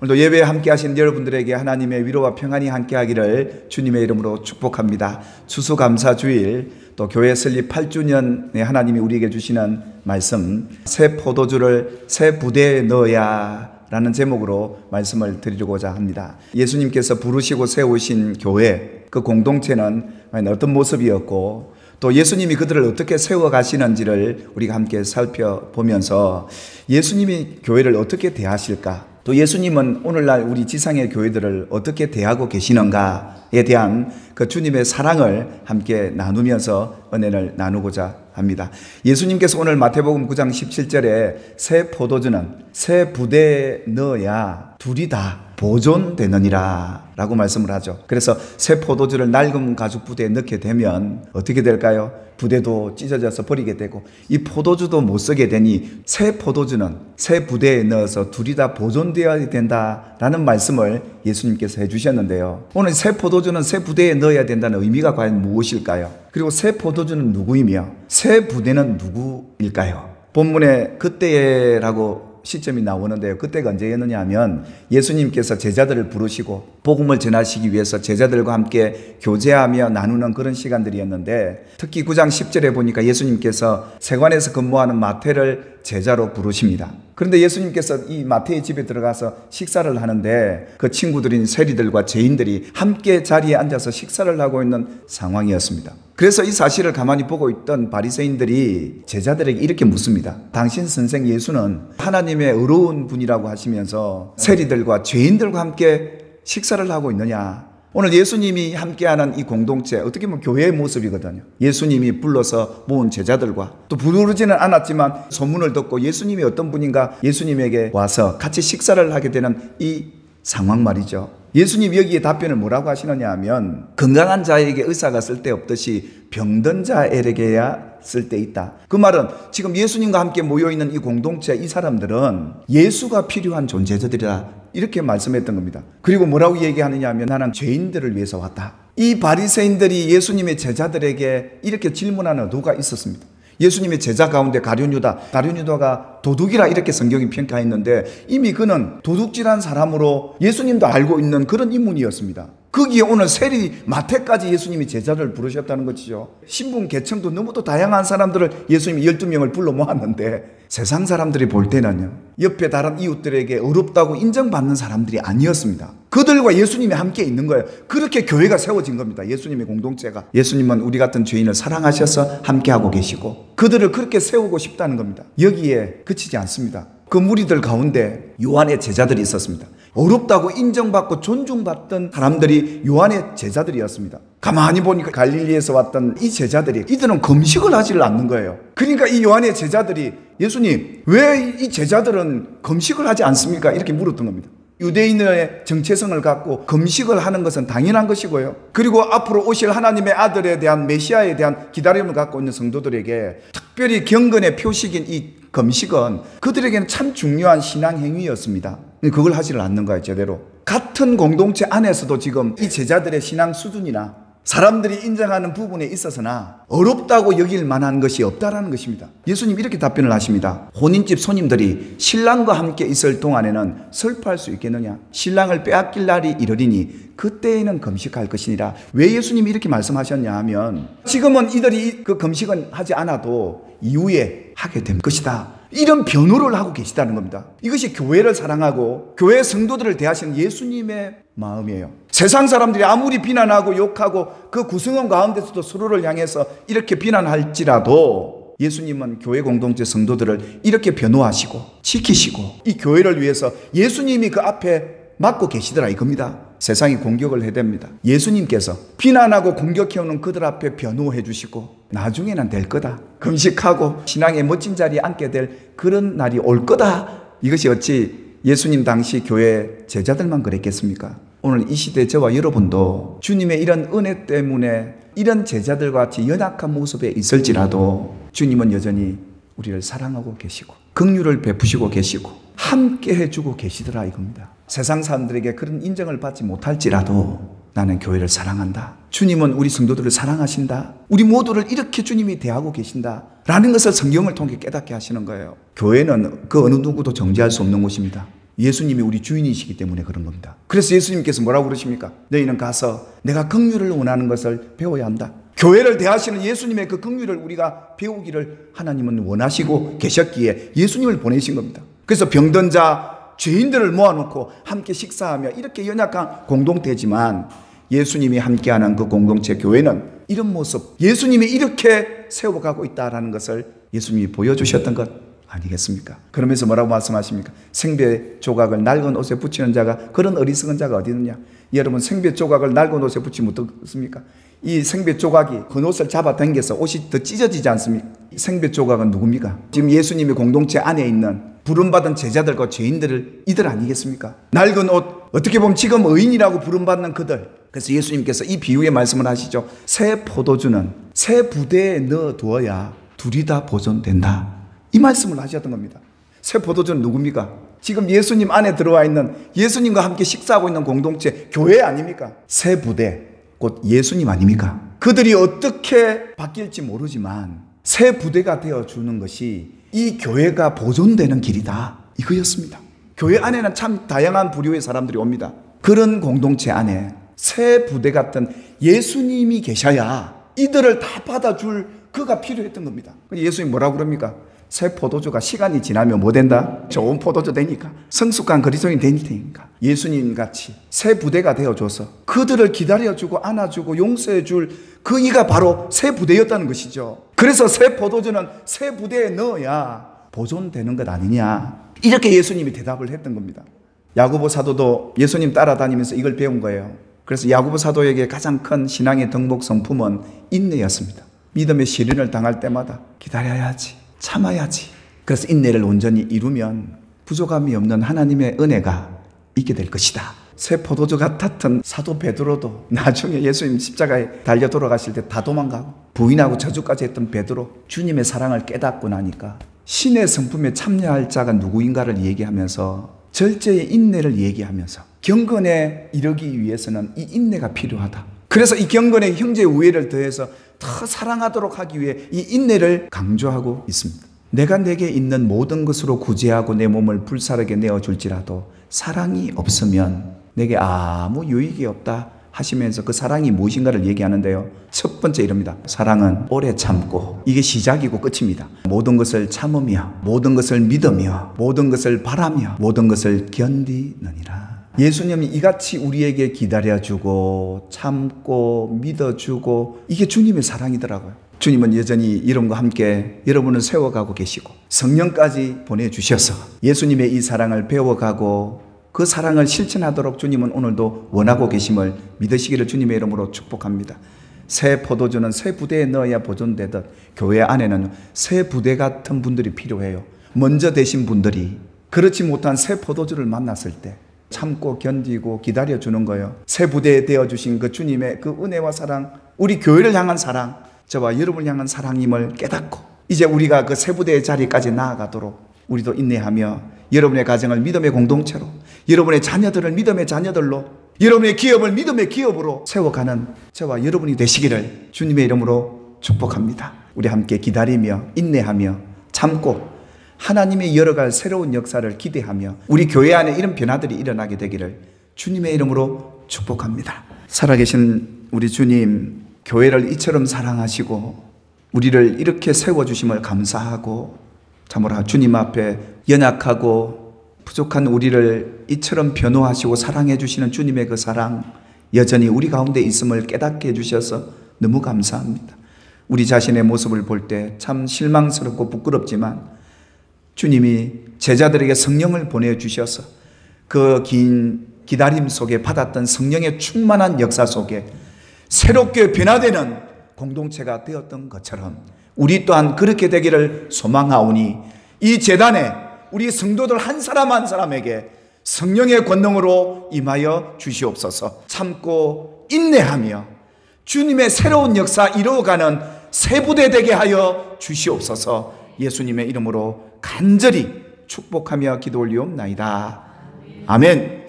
오늘도 예배에 함께 하신 여러분들에게 하나님의 위로와 평안이 함께 하기를 주님의 이름으로 축복합니다. 추수감사주일, 또 교회 설립 8주년에 하나님이 우리에게 주시는 말씀, 새 포도주를 새 부대에 넣어야 라는 제목으로 말씀을 드리고자 합니다. 예수님께서 부르시고 세우신 교회, 그 공동체는 어떤 모습이었고 또 예수님이 그들을 어떻게 세워가시는지를 우리가 함께 살펴보면서 예수님이 교회를 어떻게 대하실까, 또 예수님은 오늘날 우리 지상의 교회들을 어떻게 대하고 계시는가에 대한 그 주님의 사랑을 함께 나누면서 은혜를 나누고자 합니다. 예수님께서 오늘 마태복음 9장 17절에 새 포도주는 새 부대에 넣어야 둘이 다 보존되느니라 라고 말씀을 하죠. 그래서 새 포도주를 낡은 가죽 부대에 넣게 되면 어떻게 될까요? 부대도 찢어져서 버리게 되고 이 포도주도 못 쓰게 되니 새 포도주는 새 부대에 넣어서 둘이 다 보존되어야 된다라는 말씀을 예수님께서 해주셨는데요. 오늘 새 포도주는 새 부대에 넣어야 된다는 의미가 과연 무엇일까요? 그리고 새 포도주는 누구이며 새 부대는 누구일까요? 본문에 그때라고 시점이 나오는데요. 그때가 언제였느냐 하면 예수님께서 제자들을 부르시고 복음을 전하시기 위해서 제자들과 함께 교제하며 나누는 그런 시간들이었는데, 특히 9장 10절에 보니까 예수님께서 세관에서 근무하는 마태를 제자로 부르십니다. 그런데 예수님께서 이 마태의 집에 들어가서 식사를 하는데 그 친구들인 세리들과 죄인들이 함께 자리에 앉아서 식사를 하고 있는 상황이었습니다. 그래서 이 사실을 가만히 보고 있던 바리새인들이 제자들에게 이렇게 묻습니다. 당신 선생 예수는 하나님의 의로운 분이라고 하시면서 세리들과 죄인들과 함께 식사를 하고 있느냐? 오늘 예수님이 함께하는 이 공동체, 어떻게 보면 교회의 모습이거든요. 예수님이 불러서 모은 제자들과 또 부르지는 않았지만 소문을 듣고 예수님이 어떤 분인가 예수님에게 와서 같이 식사를 하게 되는 이 상황 말이죠. 예수님 여기에 답변을 뭐라고 하시느냐 하면, 건강한 자에게 의사가 쓸데없듯이 병든 자에게야 쓸데있다. 그 말은 지금 예수님과 함께 모여있는 이 공동체, 이 사람들은 예수가 필요한 존재들이라 이렇게 말씀했던 겁니다. 그리고 뭐라고 얘기하느냐 하면, 나는 죄인들을 위해서 왔다. 이 바리새인들이 예수님의 제자들에게 이렇게 질문하는 의도가 있었습니다. 예수님의 제자 가운데 가룟유다가 도둑이라 이렇게 성경이 평가했는데 이미 그는 도둑질한 사람으로 예수님도 알고 있는 그런 인물이었습니다. 거기에 오늘 세리 마태까지 예수님이 제자를 부르셨다는 것이죠. 신분 계층도 너무도 다양한 사람들을 예수님이 12명을 불러 모았는데 세상 사람들이 볼 때는요, 옆에 다른 이웃들에게 어렵다고 인정받는 사람들이 아니었습니다. 그들과 예수님이 함께 있는 거예요. 그렇게 교회가 세워진 겁니다. 예수님의 공동체가. 예수님은 우리 같은 죄인을 사랑하셔서 함께하고 계시고 그들을 그렇게 세우고 싶다는 겁니다. 여기에 그치지 않습니다. 그 무리들 가운데 요한의 제자들이 있었습니다. 어렵다고 인정받고 존중받던 사람들이 요한의 제자들이었습니다. 가만히 보니까 갈릴리에서 왔던 이 제자들이, 이들은 금식을 하지를 않는 거예요. 그러니까 이 요한의 제자들이, 예수님, 왜 이 제자들은 금식을 하지 않습니까? 이렇게 물었던 겁니다. 유대인의 정체성을 갖고 금식을 하는 것은 당연한 것이고요. 그리고 앞으로 오실 하나님의 아들에 대한, 메시아에 대한 기다림을 갖고 있는 성도들에게 특별히 경건의 표식인 이 금식은 그들에게는 참 중요한 신앙 행위였습니다. 그걸 하지를 않는 거예요, 제대로. 같은 공동체 안에서도 지금 이 제자들의 신앙 수준이나 사람들이 인정하는 부분에 있어서나 어렵다고 여길 만한 것이 없다라는 것입니다. 예수님 이렇게 답변을 하십니다. 혼인집 손님들이 신랑과 함께 있을 동안에는 슬퍼할 수 있겠느냐? 신랑을 빼앗길 날이 이르리니 그때에는 금식할 것이니라. 왜 예수님이 이렇게 말씀하셨냐 하면, 지금은 이들이 그 금식은 하지 않아도 이후에 하게 될 것이다, 이런 변호를 하고 계시다는 겁니다. 이것이 교회를 사랑하고 교회 성도들을 대하시는 예수님의 마음이에요. 세상 사람들이 아무리 비난하고 욕하고 그 구성원 가운데서도 서로를 향해서 이렇게 비난할지라도 예수님은 교회 공동체 성도들을 이렇게 변호하시고 지키시고 이 교회를 위해서 예수님이 그 앞에 맡고 계시더라 이겁니다. 세상이 공격을 해댑니다. 예수님께서 비난하고 공격해오는 그들 앞에 변호해 주시고 나중에는 될 거다, 금식하고 신앙의 멋진 자리에 앉게 될 그런 날이 올 거다. 이것이 어찌 예수님 당시 교회 제자들만 그랬겠습니까? 오늘 이 시대 저와 여러분도 주님의 이런 은혜 때문에 이런 제자들과 같이 연약한 모습에 있을지라도 주님은 여전히 우리를 사랑하고 계시고 긍휼을 베푸시고 계시고 함께 해주고 계시더라 이겁니다. 세상 사람들에게 그런 인정을 받지 못할지라도 나는 교회를 사랑한다, 주님은 우리 성도들을 사랑하신다, 우리 모두를 이렇게 주님이 대하고 계신다 라는 것을 성경을 통해 깨닫게 하시는 거예요. 교회는 그 어느 누구도 정죄할 수 없는 곳입니다. 예수님이 우리 주인이시기 때문에 그런 겁니다. 그래서 예수님께서 뭐라고 그러십니까? 너희는 가서 내가 긍휼을 원하는 것을 배워야 한다. 교회를 대하시는 예수님의 그 긍휼을 우리가 배우기를 하나님은 원하시고 계셨기에 예수님을 보내신 겁니다. 그래서 병든 자, 죄인들을 모아놓고 함께 식사하며 이렇게 연약한 공동체지만 예수님이 함께하는 그 공동체 교회는 이런 모습, 예수님이 이렇게 세워가고 있다는 것을 예수님이 보여주셨던 것 아니겠습니까? 그러면서 뭐라고 말씀하십니까? 생배 조각을 낡은 옷에 붙이는 자가 그런 어리석은 자가 어디 있느냐? 여러분, 생배 조각을 낡은 옷에 붙이면 어떻습니까? 이 생배 조각이 그 옷을 잡아당겨서 옷이 더 찢어지지 않습니까? 생배 조각은 누굽니까? 지금 예수님의 공동체 안에 있는 부름받은 제자들과 죄인들을 이들 아니겠습니까? 낡은 옷, 어떻게 보면 지금 의인이라고 부름받는 그들. 그래서 예수님께서 이 비유의 말씀을 하시죠. 새 포도주는 새 부대에 넣어두어야 둘이 다 보존된다. 이 말씀을 하셨던 겁니다. 새 포도주는 누굽니까? 지금 예수님 안에 들어와 있는, 예수님과 함께 식사하고 있는 공동체, 교회 아닙니까? 새 부대, 곧 예수님 아닙니까? 그들이 어떻게 바뀔지 모르지만 새 부대가 되어주는 것이 이 교회가 보존되는 길이다, 이거였습니다. 교회 안에는 참 다양한 부류의 사람들이 옵니다. 그런 공동체 안에 새 부대 같은 예수님이 계셔야 이들을 다 받아줄 그가 필요했던 겁니다. 예수님 뭐라고 그럽니까? 새 포도주가 시간이 지나면 뭐 된다? 좋은 포도주 되니까, 성숙한 그리스도인이 되니까 예수님 같이 새 부대가 되어줘서 그들을 기다려주고 안아주고 용서해줄 그 이가 바로 새 부대였다는 것이죠. 그래서 새 포도주는 새 부대에 넣어야 보존되는 것 아니냐, 이렇게 예수님이 대답을 했던 겁니다. 야고보 사도도 예수님 따라다니면서 이걸 배운 거예요. 그래서 야고보 사도에게 가장 큰 신앙의 덕목 성품은 인내였습니다. 믿음의 시련을 당할 때마다 기다려야지, 참아야지. 그래서 인내를 온전히 이루면 부족함이 없는 하나님의 은혜가 있게 될 것이다. 새 포도주 같았던 사도 베드로도 나중에 예수님 십자가에 달려 돌아가실 때 다 도망가고 부인하고 저주까지 했던 베드로, 주님의 사랑을 깨닫고 나니까 신의 성품에 참여할 자가 누구인가를 얘기하면서 절제의 인내를 얘기하면서 경건에 이르기 위해서는 이 인내가 필요하다. 그래서 이 경건에 형제 우애를 더해서 더 사랑하도록 하기 위해 이 인내를 강조하고 있습니다. 내가 내게 있는 모든 것으로 구제하고 내 몸을 불사르게 내어줄지라도 사랑이 없으면 내게 아무 유익이 없다 하시면서 그 사랑이 무엇인가를 얘기하는데요. 첫 번째 이럽니다. 사랑은 오래 참고, 이게 시작이고 끝입니다. 모든 것을 참으며, 모든 것을 믿으며, 모든 것을 바라며, 모든 것을 견디느니라. 예수님이 이같이 우리에게 기다려주고 참고 믿어주고, 이게 주님의 사랑이더라고요. 주님은 여전히 이름과 함께 여러분을 세워가고 계시고 성령까지 보내주셔서 예수님의 이 사랑을 배워가고 그 사랑을 실천하도록 주님은 오늘도 원하고 계심을 믿으시기를 주님의 이름으로 축복합니다. 새 포도주는 새 부대에 넣어야 보존되듯 교회 안에는 새 부대 같은 분들이 필요해요. 먼저 되신 분들이 그렇지 못한 새 포도주를 만났을 때 참고 견디고 기다려주는 거예요. 새 부대에 되어주신 그 주님의 그 은혜와 사랑, 우리 교회를 향한 사랑, 저와 여러분을 향한 사랑임을 깨닫고 이제 우리가 그 새 부대의 자리까지 나아가도록 우리도 인내하며 여러분의 가정을 믿음의 공동체로, 여러분의 자녀들을 믿음의 자녀들로, 여러분의 기업을 믿음의 기업으로 세워가는 저와 여러분이 되시기를 주님의 이름으로 축복합니다. 우리 함께 기다리며 인내하며 참고 하나님의 열어갈 새로운 역사를 기대하며 우리 교회 안에 이런 변화들이 일어나게 되기를 주님의 이름으로 축복합니다. 살아계신 우리 주님, 교회를 이처럼 사랑하시고 우리를 이렇게 세워주심을 감사하고 참으로 주님 앞에 연약하고 부족한 우리를 이처럼 변호하시고 사랑해 주시는 주님의 그 사랑 여전히 우리 가운데 있음을 깨닫게 해주셔서 너무 감사합니다. 우리 자신의 모습을 볼 때 참 실망스럽고 부끄럽지만 주님이 제자들에게 성령을 보내주셔서 그 긴 기다림 속에 받았던 성령의 충만한 역사 속에 새롭게 변화되는 공동체가 되었던 것처럼 우리 또한 그렇게 되기를 소망하오니 이 제단에 우리 성도들 한 사람 한 사람에게 성령의 권능으로 임하여 주시옵소서. 참고 인내하며 주님의 새로운 역사 이루어가는 새 부대 되게 하여 주시옵소서. 예수님의 이름으로 간절히 축복하며 기도 올리옵나이다. 아멘.